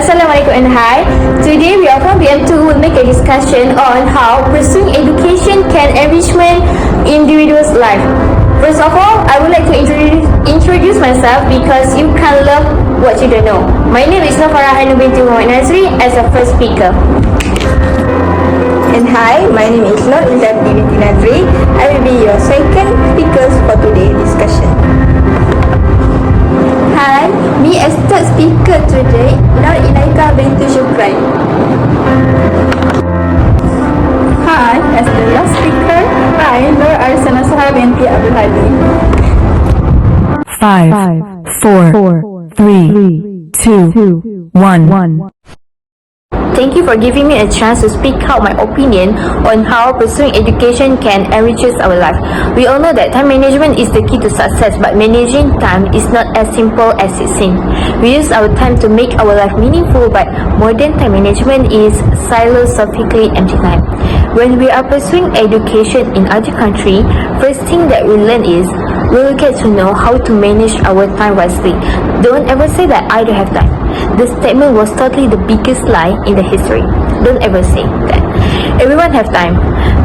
Assalamualaikum and hi. Today we are from BM2 will make a discussion on how pursuing education can enrichment individual's life. First of all, I would like to introduce myself because you can't love what you don't know. My name is FARAH as a first speaker. And hi, my name is IZZATI. I will be your second speaker for today's discussion. Hi, me as third speaker today, EILAIKA binti Syukran. Hi, as the last speaker, I, ARISSA NASUHA binti Abdul Hadi. 5, 4, 3, 2, 1. Thank you for giving me a chance to speak out my opinion on how pursuing education can enrich our life. We all know that time management is the key to success, but managing time is not as simple as it seems. We use our time to make our life meaningful, but modern time management is philosophically empty time. When we are pursuing education in other country, first thing that we learn is we'll get to know how to manage our time wisely. Don't ever say that I don't have time. The statement was totally the biggest lie in the history. Don't ever say that. Everyone have time,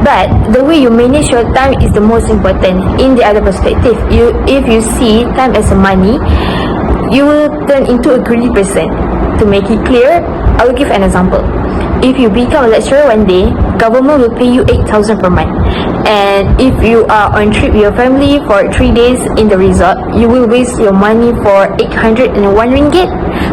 but the way you manage your time is the most important. In the other perspective, if you see time as a money, you will turn into a greedy person. To make it clear, I will give an example. If you become a lecturer one day, government will pay you 8,000 per month. And if you are on trip with your family for 3 days in the resort, you will waste your money for 801 ringgit.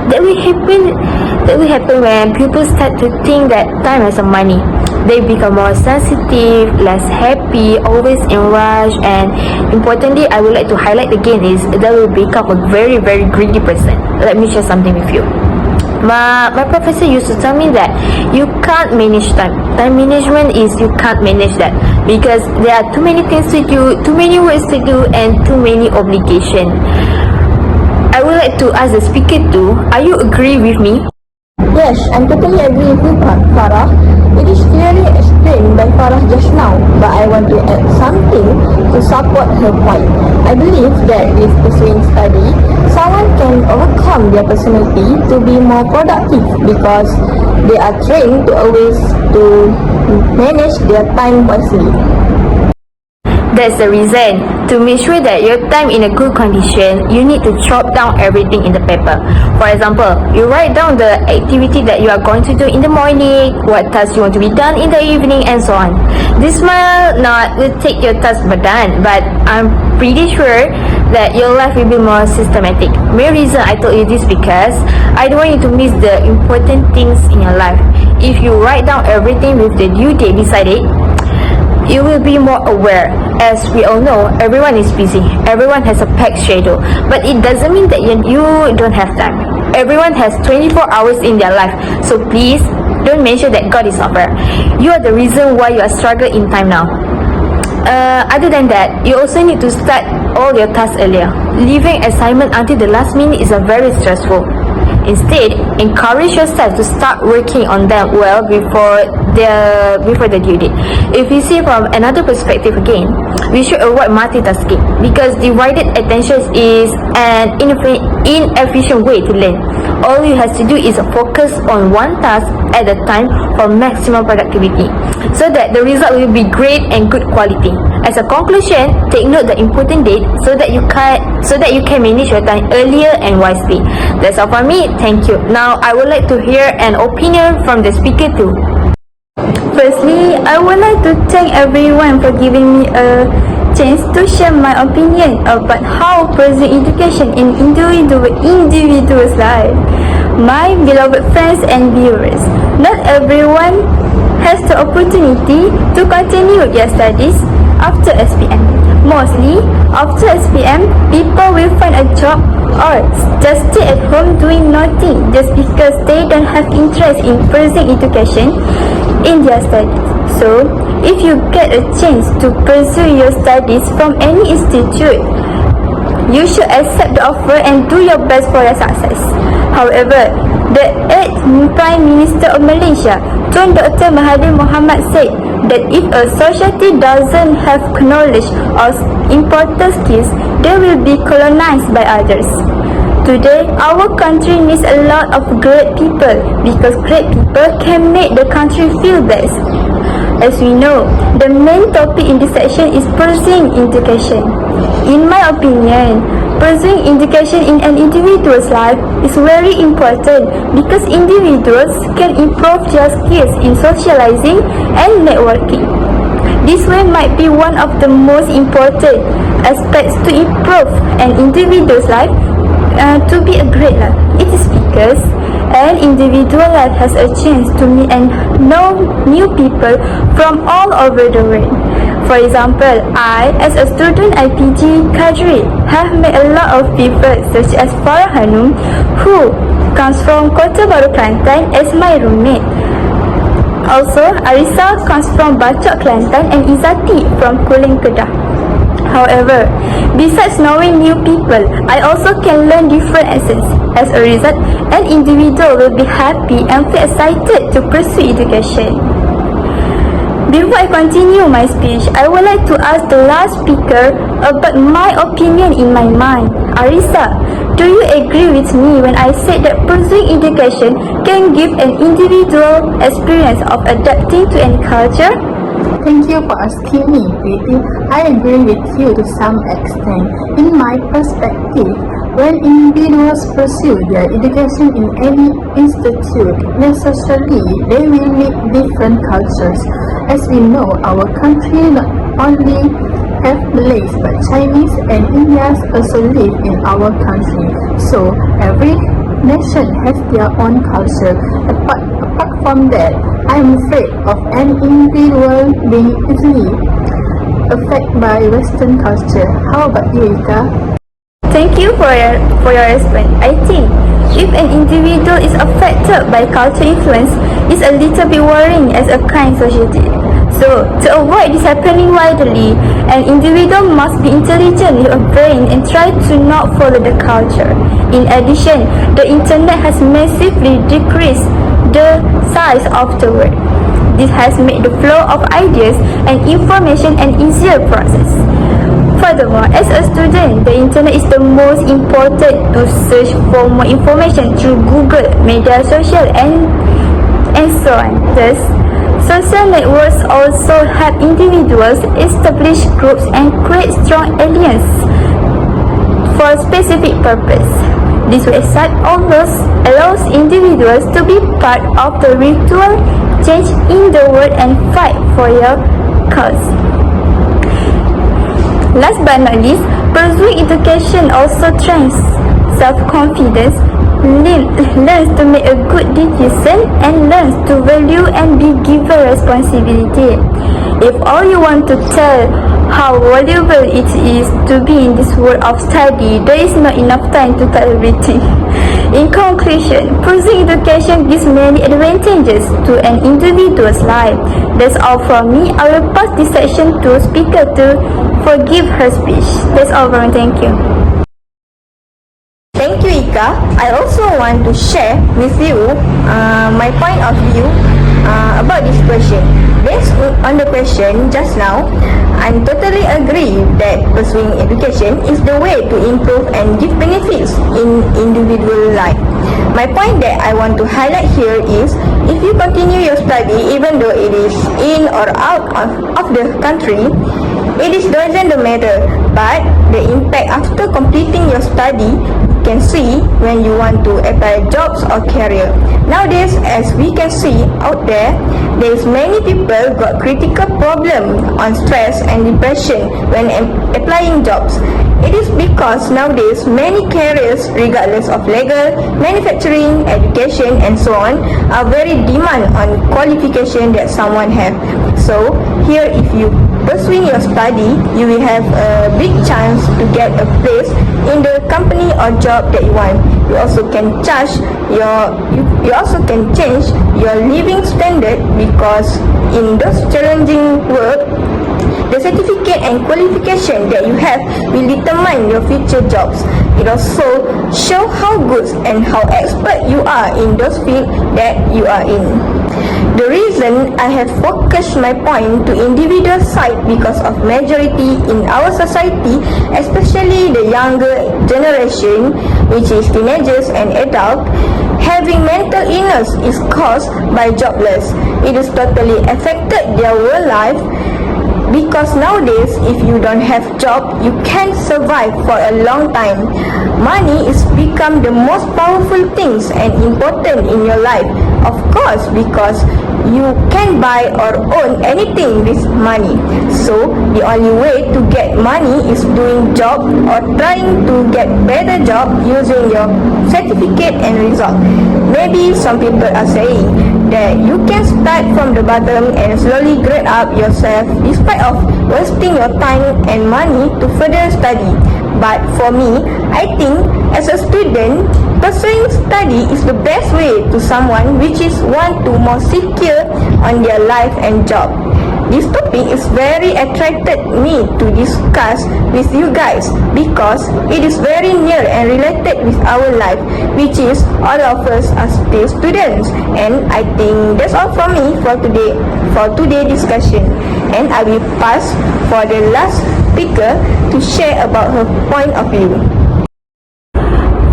That will happen when people start to think that time is a money. They become more sensitive, less happy, always in rush, and importantly, I would like to highlight again is they will become a very, very greedy person. Let me share something with you. My professor used to tell me that you can't manage time. Time management is you can't manage that because there are too many things to do, too many works to do, and too many obligations. I would like to ask the speaker too, are you agree with me? Yes, I'm totally agree with you, Farah. It is clearly explained by Farah just now, but I want to add something to support her point. I believe that with pursuing study, someone can overcome their personality to be more productive because they are trained to always to manage their time wisely. That's the reason. To make sure that your time in a good condition, you need to chop down everything in the paper. For example, you write down the activity that you are going to do in the morning, what tasks you want to be done in the evening, and so on. This might not will take your task done, but I'm pretty sure that your life will be more systematic. Main reason I told you this because I don't want you to miss the important things in your life. If you write down everything with the due date beside it, you will be more aware. As we all know, everyone is busy. Everyone has a packed schedule. But it doesn't mean that you don't have time. Everyone has 24 hours in their life. So please, don't mention that God is not fair. You are the reason why you are struggling in time now. Other than that, you also need to start all your tasks earlier. Leaving assignment until the last minute is very stressful. Instead, encourage yourself to start working on them well before the due date. If you see from another perspective again, we should avoid multitasking because divided attention is an inefficient way to learn. All you have to do is focus on one task at a time for maximum productivity, so that the result will be great and good quality. As a conclusion, take note the important date so that you can manage your time earlier and wisely. That's all for me. Thank you. Now I would like to hear an opinion from the speaker too. Firstly, I would like to thank everyone for giving me a chance to share my opinion about how pursuing education in individual's life. My beloved friends and viewers, not everyone has the opportunity to continue their studies after SPM. Mostly, after SPM, people will find a job or just stay at home doing nothing just because they don't have interest in pursuing education in their studies. So, if you get a chance to pursue your studies from any institute, you should accept the offer and do your best for your success. However, the 8th Prime Minister of Malaysia, Tun Dr. Mahathir Mohamad, said that if a society doesn't have knowledge or important skills, they will be colonized by others. Today, our country needs a lot of great people because great people can make the country feel best. As we know, the main topic in this section is pursuing education. In my opinion, pursuing education in an individual's life is very important because individuals can improve their skills in socializing and networking. This way might be one of the most important aspects to improve an individual's life to be a great life. It is because an individual life has a chance to meet and know new people from all over the world. For example, I, as a student IPG cadre, have met a lot of people such as FARAH HANUM, who comes from Kota Baru Kelantan as my roommate. Also, ARISSA comes from Bacok Kelantan and IZZATI from Kuling Kedah. However, besides knowing new people, I also can learn different accents. As a result, an individual will be happy and feel excited to pursue education. Before I continue my speech, I would like to ask the last speaker about my opinion in my mind. ARISSA, do you agree with me when I said that pursuing education can give an individual experience of adapting to any culture? Thank you for asking me, Preeti. I agree with you to some extent. In my perspective, when individuals pursue their education in any institute, necessarily they will meet different cultures. As we know, our country not only have Malays but Chinese and Indians also live in our country. So every nation has their own culture. Apart from that, I am afraid of an individual being easily affected by Western culture. How about you, Ika? Thank you for your response. I think if an individual is affected by culture influence, it's a little bit worrying as a kind society. So, to avoid this happening widely, an individual must be intelligent with a brain and try to not follow the culture. In addition, the internet has massively decreased the size of the world. This has made the flow of ideas and information an easier process. Furthermore, as a student, the internet is the most important to search for more information through Google, media social, and so on. Thus, social networks also help individuals establish groups and create strong alliances for a specific purpose. This website allows individuals to be part of the virtual change in the world and fight for your cause. Last but not least, pursuing education also trains self-confidence, learns to make a good decision, and learns to value and be given responsibility. If all you want to tell how valuable it is to be in this world of study, there is not enough time to tell everything. In conclusion, pursuing education gives many advantages to an individual's life. That's all from me. I will pass this section to speaker to forgive her speech. That's all from me. Thank you. Thank you, Ika. I also want to share with you my point of view about this question. Based on the question just now, I totally agree that pursuing education is the way to improve and give benefits in individual life. My point that I want to highlight here is, if you continue your study even though it is in or out of the country, it doesn't matter, but the impact after completing your study can see when you want to apply jobs or career. Nowadays, as we can see out there is many people got critical problem on stress and depression when applying jobs. It is because nowadays many careers, regardless of legal, manufacturing, education and so on, are very demand on qualification that someone have. So here, if you pursuing your study, you will have a big chance to get a place in the company or job that you want. You also can change your living standard, because in those challenging work, the certificate and qualification that you have will determine your future jobs. It also shows how good and how expert you are in those fields that you are in. The reason I have focused my point to individual side because of majority in our society, especially the younger generation, which is teenagers and adults, having mental illness is caused by jobless. It is totally affected their whole life. Because nowadays, if you don't have job, you can't survive for a long time. Money is become the most powerful things and important in your life. Of course, because you can buy or own anything with money. So, the only way to get money is doing job or trying to get better job using your certificate and result. Maybe some people are saying that you can start from the bottom and slowly grade up yourself despite of wasting your time and money to further study. But for me, I think as a student, pursuing study is the best way to someone which is want to more secure on their life and job. This topic is very attracted me to discuss with you guys because it is very near and related with our life, which is all of us are still students. And I think that's all from me for today discussion. And I will pass for the last speaker to share about her point of view.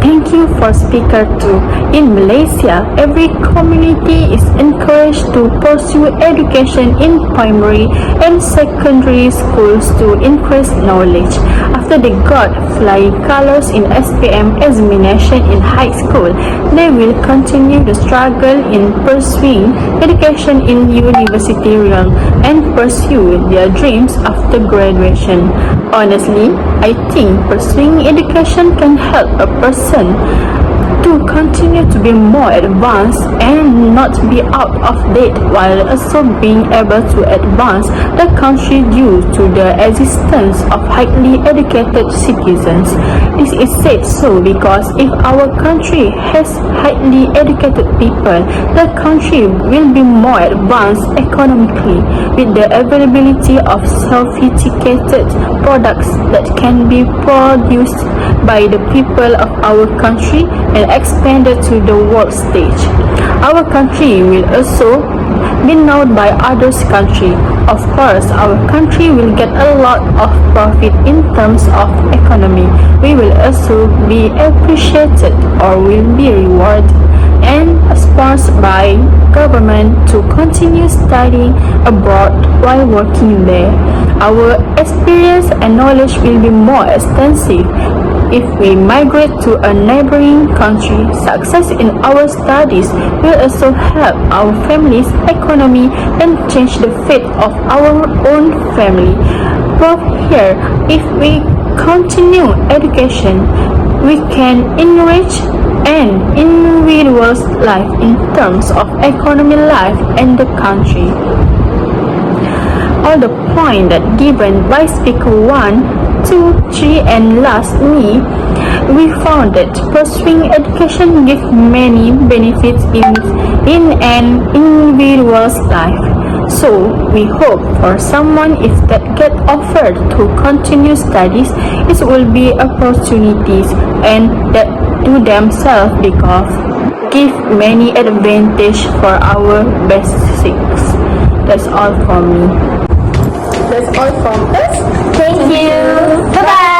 Thank you for speaker 2. In Malaysia, every community is encouraged to pursue education in primary and secondary schools to increase knowledge. After they got flying colors in SPM examination in high school, they will continue the struggle in pursuing education in university realm and pursue their dreams after graduation. Honestly, I think pursuing education can help a person to continue to be more advanced and not be out of date while also being able to advance the country due to the existence of highly educated citizens. This is said so because if our country has highly educated people, the country will be more advanced economically with the availability of sophisticated products that can be produced by the people of our country and expanded to the world stage. Our country will also be known by others' country. Of course, our country will get a lot of profit in terms of economy. We will also be appreciated or will be rewarded and sponsored by government to continue studying abroad while working there. Our experience and knowledge will be more extensive. If we migrate to a neighboring country, success in our studies will also help our family's economy and change the fate of our own family. From here, if we continue education, we can enrich an individual's life in terms of economic life and the country. All the points that given by speaker 1, 2, 3 and last me, we found that pursuing education gives many benefits in an individual's life. So we hope for someone if that get offered to continue studies, it will be opportunities and that to themselves because give many advantage for our basics. That's all from me. That's all from us. Thank you. Bye bye.